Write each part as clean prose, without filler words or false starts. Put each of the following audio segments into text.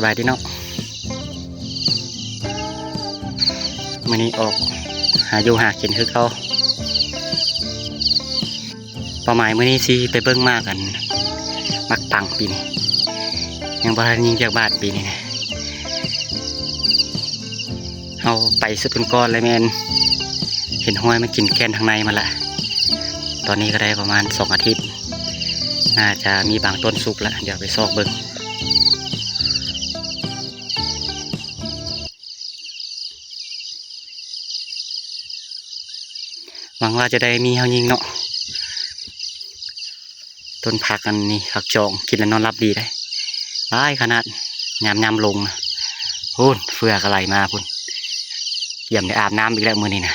บายดีเนาะมื้อนี้ออกหาอยู่หากินคือเขาเป้าหมายมื้อนี้สิไปเบิ่งมากกันมักปังปีนี้ยังบ่ทันยิงจากบ้านปีนี้นะเอาไปสุดก้อนเลยแม่นเห็นห้อยมันกินแกนทางในมาละตอนนี้ก็ได้ประมาณ2 อาทิตย์น่าจะมีบางต้นสุกแล้วเดี๋ยวไปซอกเบิ่งหวังว่าจะได้มีเฮายิงเนาะต้นผักอันนี้ผักจองกินแล้วนอนรับดีได้ร้ายขนาดยำลงนะพุ่นเฟือกอะไรมาพุ่นเยี่ยมได้อาบน้ำอีกแล้วมื้อนี้นะ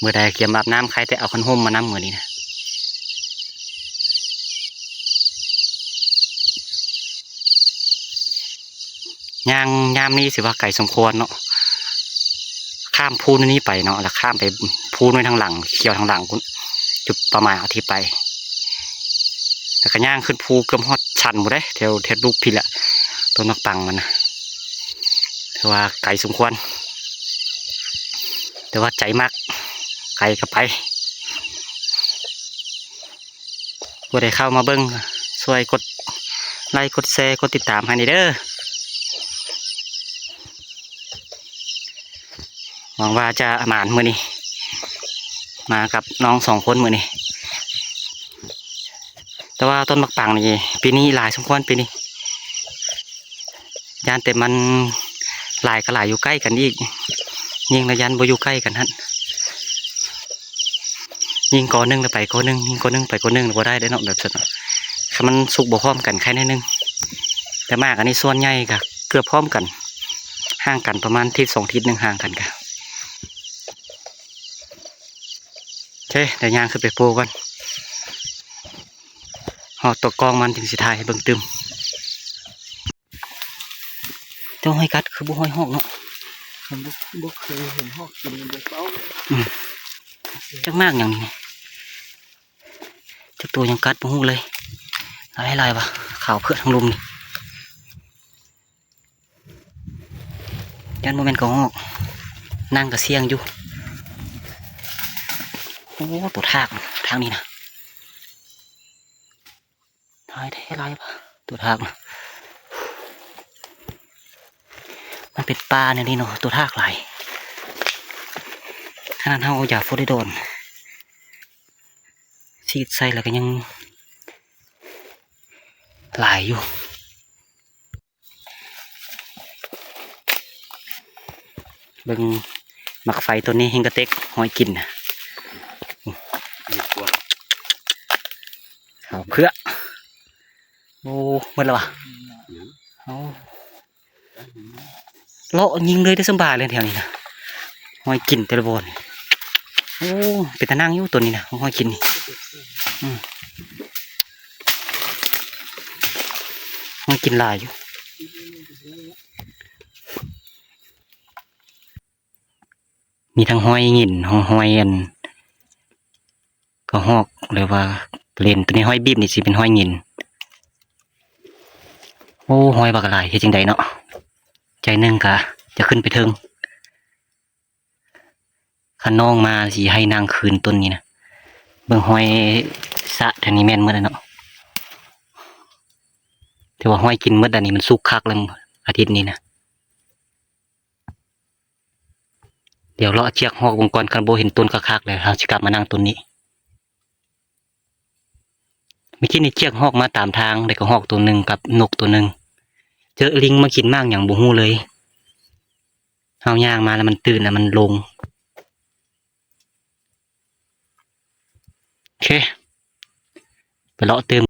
มื้อใดเกี่ยมอาบน้ำใครแต่เอาคันห่มมาน้ำมื้อนี้นะย่างยามนี้สิว่าไก่สมควรเนาะข้ามพูนนี้ไปเนาะแล้วข้ามไปพูนไว้ทางหลังเขียวทางหลังจุดประมาณอาทิตย์ไปแล้วก็ย่างขึ้นภูเกือบฮอดชันหมดเลยแถวลูกพี่แหละต้นมะปังมันนะแต่ว่าไก่สมควรแต่ว่าใจมากไก่ก็ไปผู้ใดเข้ามาเบิ้งช่วยกดไลค์กดแชร์กดติดตามให้เด้อหวังว่าจะหมานมื้อนี้มากับน้อง2 คนมื้อนี้แต่ว่าต้นมะปังนี่ปีนี้หลายสมควรปีนี้ยานแต่มันหลายก็หลายอยู่ใกล้กันอีกยิงระยันบ่อยู่ใกล้กันฮะยิงกอนึงแล้วไปกอนึงยิงกอนึงไปกอนึงบ่ได้เนาะแบบสุดถ้ามันสุกบ่พร้อมกันแค่นิดนึงแต่มากอันนี้ส่วนใหญ่ก็เกือบพร้อมกันห่างกันประมาณทิศ2 ทิศห่างกันกันโอเคเดี๋ยวย่างขึ้นไปปูกันหอตัวกองมันถึงสิทายให้เบิ่งตึมเจ้าห้อยกัดคือบุห้อยหอกเนาะบุเคยเห็นหอกกินบุเป้าจักมากอย่างนี้จักตัวยังกัดบุหูเลยอะไรวะขาวเพื่อทั้งลุมนี่ยันโมเมนต์ของหอกนั่งกับเสียงอยู่โอ้ตัวทางนี้นะทายแท้ไรปะตัวทางนะมันเป็นปลาเนี่ยนี่เนาะตัวทากไหลขนาดเขาอยากโฟได้โดนชีดใส่แล้วก็ยังไหลอยู่เบิ่งหมักไฟตัวนี้เฮงกระเต็กหอยกินนะขาวเพื่อโอ้เมื่อไรวะเอาเลาะยิงเลยได้สบายเลยแถวนี้นะหอยกินเตลบอนโอ้เป็นตะนั่งอยู่ตัวนี้นะหอยกินนี่หอยกินลายอยู่มีทั้งหอยหงิ่นหอยอันก็หอกเลยว่าเลนตัวนี้หอยบีบนี่สิเป็นหอยหงิ่นโอ้หอยบักหลายเฮ็ดจังใดเนาะใจนึงกะจะขึ้นไปเทิงขันน้องมาสิให้นางคืนต้นนี้นะเบิ่งหอยสะทางนี้แม่นเมื่อไรเนาะแต่ว่าหอยกินเมื่อใดนี้มันสุกคักเลยอาทิตย์นี้นะเดี๋ยวเราเชือกหอกวงกรคันโบเห็นต้นคักๆเลยเราจะกลับมานั่งต้นนี้เมื่อกี้นี่เชือกหอกมาตามทางได้ก็หอกตัวหนึ่งกับนกตัวหนึ่งเจอลิงมากินมากอย่างบูฮู้เลยเอาย่างมาแล้วมันตื่นแล้วมันลงโอเคไปเลาะเติม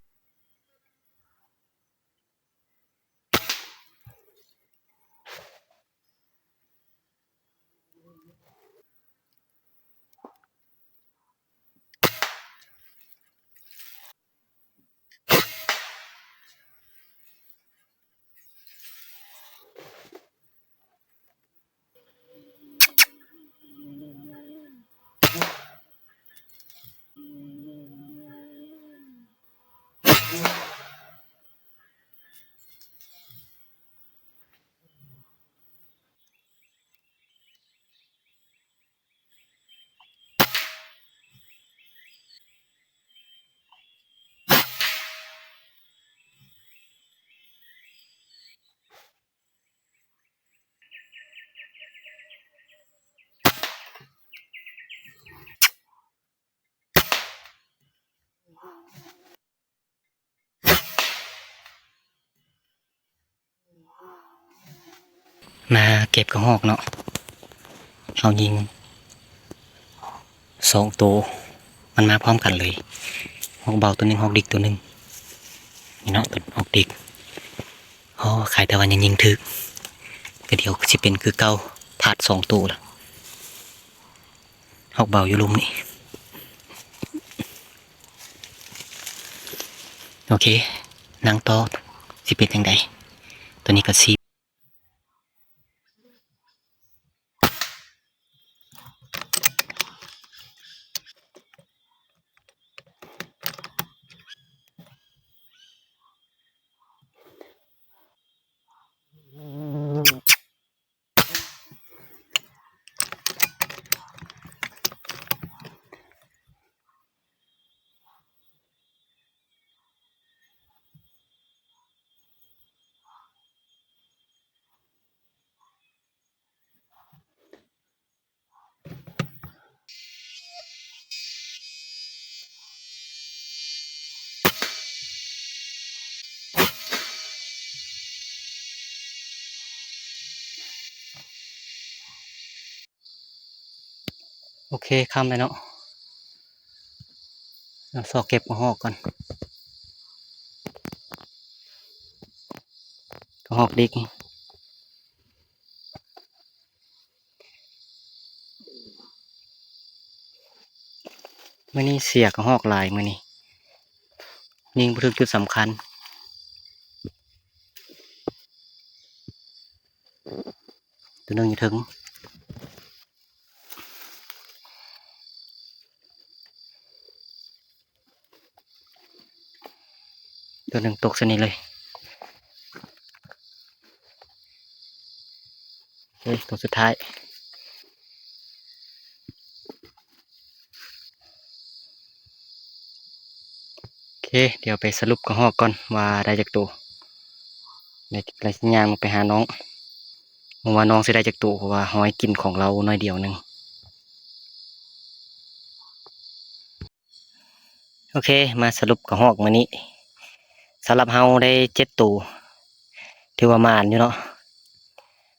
มาเก็บกระหอกเนาะเอายิง2 ตัวมันมาพร้อมกันเลยหอกเบาตัวหนึงหอกดิกตัวหนึงนี่เนาะตัวหอกดิกอ๋อขายแต่วันยังยิงถึกก็เดี๋ยวสิเป็นคือเก่าพาด2 ตัวละหอกเบาอยู่ลุมนี่โอเคนั่งต่อสิเป็นยังไงตัวนี้ก็ซีโอเคข้ามเลยเนาะเราสอเก็บกระหอกก่อนกระหอกดิกมื่อนี้เสียกระหอกลายมื่อนี้ยิงไปถึงจุดสำคัญตัวหนึงอยู่ถึงตัวหนึ่งตกสนิทเลยเฮ้ยตัวสุดท้ายโอเคเดี๋ยวไปสรุปกระหอกก่อนว่าได้จากตัวในรายงานไปหาน้องว่าน้องสิได้จากตัวเพราะว่าหอยกินของเราน้อยเดียวหนึงโอเคมาสรุปกระหอกมื้อนี้สำหรับเฮาได้7 ตัวถือว่ามานอยู่เนาะ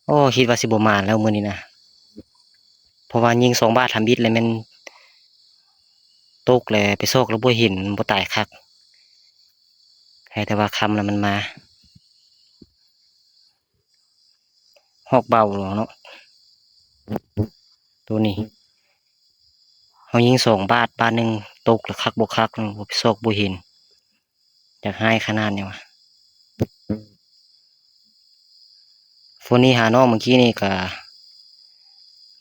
โอ้คิดว่าสิบ่มานแล้วมื้อนี้นะเพราะว่ายิง2 บาททำบิดเลยแมันตกเลยไปโซกแล้วบ่เห็นบ่ตายคักแค่แต่ว่าคำแล้วมันมาหอกเบาหรอเนาะตัวนี้เขายิง2 บาทบาทหนึ่งตกแล้วคักบ่คักบ่ไปโซกบ่เห็นอยากให้ขนาดนี้วะฝนนี้หาน้องเมื่อกี้นี่ก็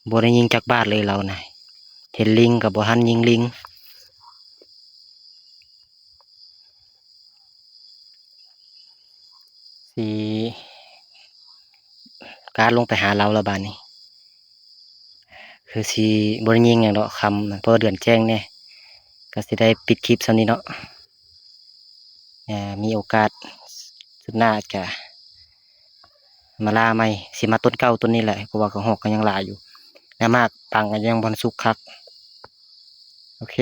บ่ได้ยิงจักบาทเลยเรานะเห็นลิงกับบ่ทันยิงลิงสีการลงไปหาเราแล้วบาดนี้คือสิบ่ได้ยิงหยังดอกคำเพราะเดือนแจ้งแน่ก็สิได้ปิดคลิปซำนี้เนาะมีโอกาสสุดหน้าจะมาล่าใหม่สิมาต้นเก่าต้นนี้แหละเพราะว่าก็หอกก็ยังหลายอยู่แน่มากปังก็ยังบ่สุกคักโอเค